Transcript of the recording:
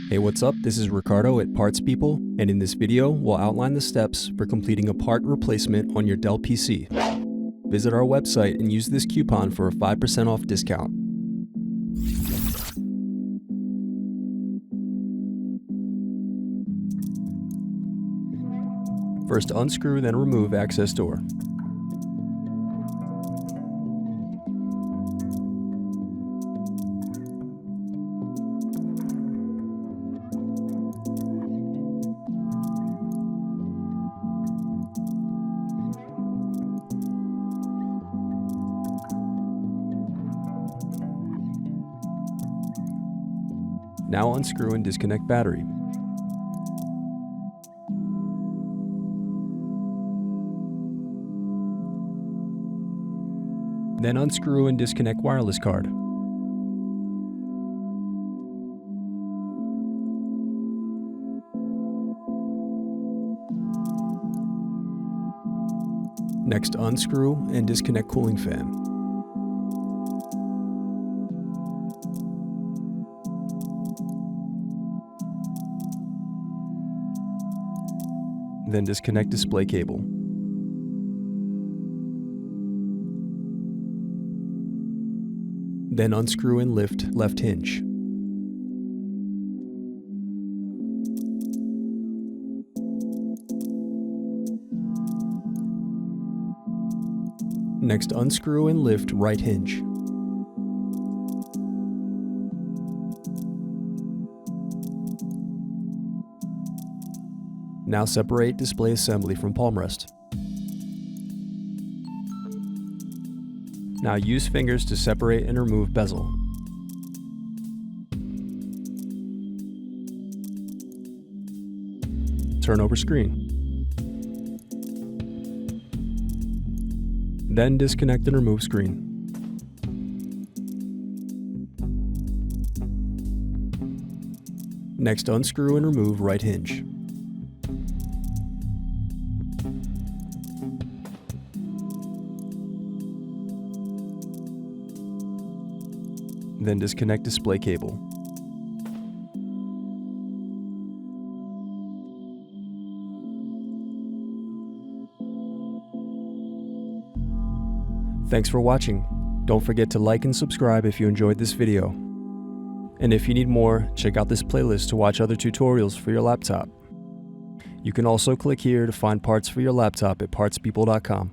Hey, what's up? This is Ricardo at Parts People, and in this video, we'll outline the steps for completing a part replacement on your Dell PC. Visit our website and use this coupon for a 5% off discount. First, unscrew, then remove access door. Now unscrew and disconnect battery. Then unscrew and disconnect wireless card. Next, unscrew and disconnect cooling fan. Then disconnect display cable. Then unscrew and lift left hinge. Next, unscrew and lift right hinge. Now separate display assembly from palmrest. Now use fingers to separate and remove bezel. Turn over screen. Then disconnect and remove screen. Next, unscrew and remove right hinge. Then disconnect display cable. Thanks for watching. Don't forget to like and subscribe if you enjoyed this video. And if you need more, check out this playlist to watch other tutorials for your laptop. You can also click here to find parts for your laptop at partspeople.com.